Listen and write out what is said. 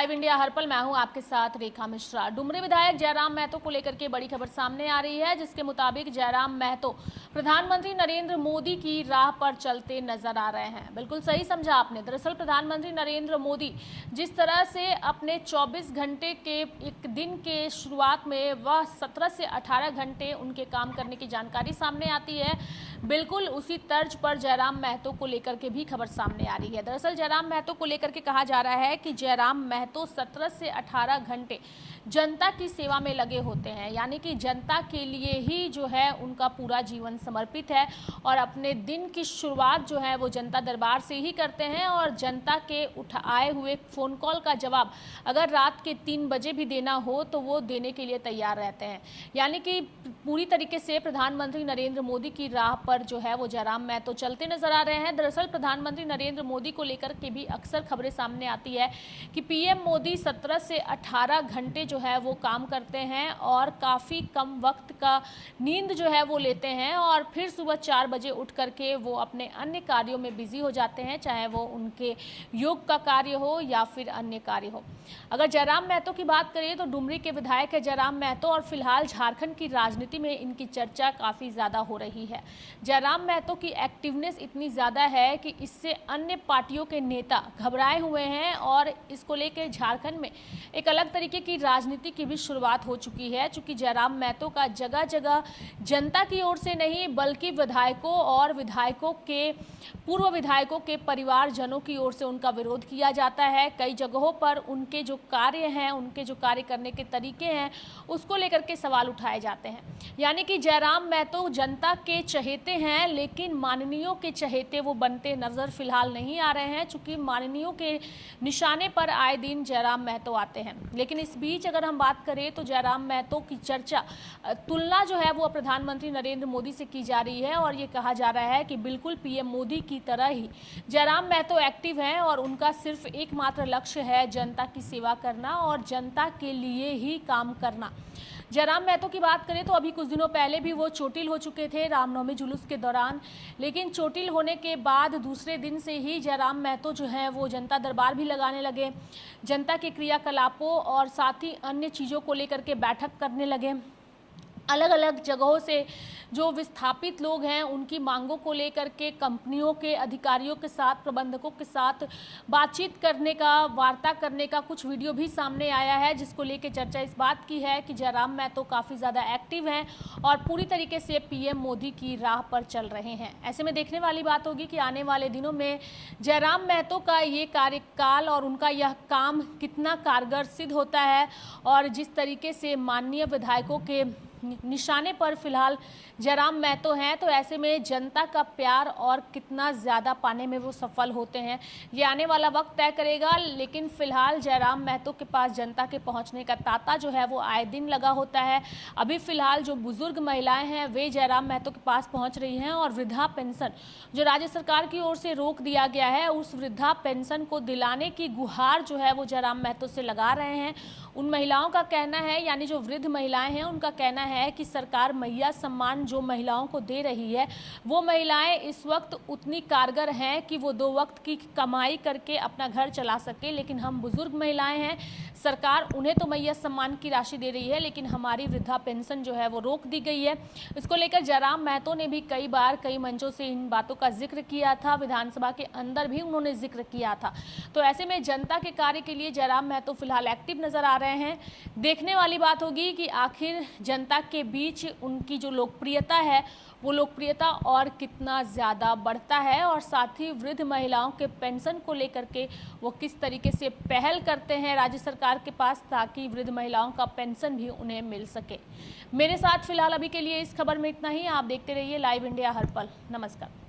Live India हर पल, मैं हूं आपके साथ रेखा मिश्रा। डुमरी विधायक जयराम महतो को लेकर के बड़ी खबर सामने आ रही है, जिसके मुताबिक जयराम महतो प्रधानमंत्री नरेंद्र मोदी की राह पर चलते नजर आ रहे हैं। बिल्कुल सही समझा आपने। दरअसल प्रधानमंत्री नरेंद्र मोदी जिस तरह से अपने 24 घंटे के एक दिन के शुरुआत में वह 17 से 18 घंटे उनके काम करने की जानकारी सामने आती है, बिल्कुल उसी तर्ज पर जयराम महतो को लेकर के भी खबर सामने आ रही है। दरअसल जयराम महतो को लेकर के कहा जा रहा है कि जयराम महतो 17 से 18 घंटे जनता की सेवा में लगे होते हैं, यानी कि जनता के लिए ही जो है उनका पूरा जीवन समर्पित है और अपने दिन की शुरुआत जो है वो जनता दरबार से ही करते हैं और जनता के आए हुए फ़ोन कॉल का जवाब अगर रात के 3 बजे भी देना हो तो वो देने के लिए तैयार रहते हैं। यानी कि पूरी तरीके से प्रधानमंत्री नरेंद्र मोदी की राह पर जो है वो जयराम महतो चलते नजर आ रहे हैं। दरअसल प्रधानमंत्री नरेंद्र मोदी को लेकर के भी अक्सर खबरें सामने आती है कि पीएम मोदी 17 से 18 घंटे जो है वो काम करते हैं और काफ़ी कम वक्त का नींद जो है वो लेते हैं और फिर सुबह 4 बजे उठ करके वो अपने अन्य कार्यों में बिजी हो जाते हैं, चाहे वो उनके योग का कार्य हो या फिर अन्य कार्य हो। अगर जयराम महतो की बात करें तो डुमरी के विधायक है जयराम महतो और फिलहाल झारखंड की राजनीति में इनकी चर्चा काफ़ी ज़्यादा हो रही है। जयराम महतो की एक्टिवनेस इतनी ज़्यादा है कि इससे अन्य पार्टियों के नेता घबराए हुए हैं और इसको लेकर झारखंड में एक अलग तरीके की राजनीति की भी शुरुआत हो चुकी है। चूंकि जयराम महतो का जगह जगह जनता की ओर से नहीं बल्कि विधायकों और विधायकों के पूर्व विधायकों के परिवारजनों की ओर से उनका विरोध किया जाता है। कई जगहों पर उनके जो कार्य हैं, उनके जो कार्य करने के तरीके हैं, उसको लेकर के सवाल उठाए जाते हैं। यानी कि जयराम महतो जनता के चहेते हैं, लेकिन माननीयों के चहेते वो बनते नजर फिलहाल नहीं आ रहे हैं, चूंकि माननीयों के निशाने पर आए दिन जयराम महतो आते हैं। लेकिन इस बीच अगर हम बात करें तो जयराम महतो की चर्चा तुलना जो है वो प्रधानमंत्री नरेंद्र मोदी से की जा रही है और ये कहा जा रहा है कि बिल्कुल पीएम मोदी की तरह ही जयराम महतो एक्टिव हैं और उनका सिर्फ एकमात्र लक्ष्य है जनता की सेवा करना और जनता के लिए ही काम करना। जयराम महतो की बात करें तो अभी कुछ दिनों पहले भी वो चोटिल हो चुके थे रामनवमी जुलूस के दौरान, लेकिन चोटिल होने के बाद दूसरे दिन से ही जयराम महतो जो है वो जनता दरबार भी लगाने लगे, जनता के क्रियाकलापों और साथ ही अन्य चीज़ों को लेकर के बैठक करने लगे। अलग अलग जगहों से जो विस्थापित लोग हैं उनकी मांगों को लेकर के कंपनियों के अधिकारियों के साथ, प्रबंधकों के साथ बातचीत करने का, वार्ता करने का कुछ वीडियो भी सामने आया है, जिसको लेकर चर्चा इस बात की है कि जयराम महतो काफ़ी ज़्यादा एक्टिव हैं और पूरी तरीके से पीएम मोदी की राह पर चल रहे हैं। ऐसे में देखने वाली बात होगी कि आने वाले दिनों में जयराम महतो का ये कार्यकाल और उनका यह काम कितना कारगर सिद्ध होता है और जिस तरीके से माननीय विधायकों के निशाने पर फिलहाल जयराम महतो हैं, तो ऐसे में जनता का प्यार और कितना ज़्यादा पाने में वो सफल होते हैं ये आने वाला वक्त तय करेगा। लेकिन फिलहाल जयराम महतो के पास जनता के पहुंचने का तांता जो है वो आए दिन लगा होता है। अभी फिलहाल जो बुजुर्ग महिलाएं हैं वे जयराम महतो के पास पहुंच रही हैं और वृद्धा पेंशन जो राज्य सरकार की ओर से रोक दिया गया है, उस वृद्धा पेंशन को दिलाने की गुहार जो है वो जयराम महतो से लगा रहे हैं। उन महिलाओं का कहना है, यानी जो वृद्ध महिलाएं हैं उनका कहना है कि सरकार मैया सम्मान जो महिलाओं को दे रही है वो महिलाएं इस वक्त उतनी कारगर हैं कि वो 2 वक्त की कमाई करके अपना घर चला सके। लेकिन हम बुजुर्ग महिलाएं हैं, सरकार उन्हें तो मैया सम्मान की राशि दे रही है लेकिन हमारी वृद्धा पेंशन जो है वो रोक दी गई है। इसको लेकर जयराम महतो ने भी कई बार कई मंचों से इन बातों का जिक्र किया था, विधानसभा के अंदर भी उन्होंने जिक्र किया था। तो ऐसे में जनता के कार्य के लिए जयराम महतो फिलहाल एक्टिव नजर आ रहे हैं। देखने वाली बात होगी कि आखिर जनता के बीच उनकी जो लोकप्रियता है वो लोकप्रियता और कितना ज़्यादा बढ़ता है और साथ ही वृद्ध महिलाओं के पेंशन को लेकर के वो किस तरीके से पहल करते हैं राज्य सरकार के पास ताकि वृद्ध महिलाओं का पेंशन भी उन्हें मिल सके। मेरे साथ फिलहाल अभी के लिए इस खबर में इतना ही। आप देखते रहिए लाइव इंडिया हर पल। नमस्कार।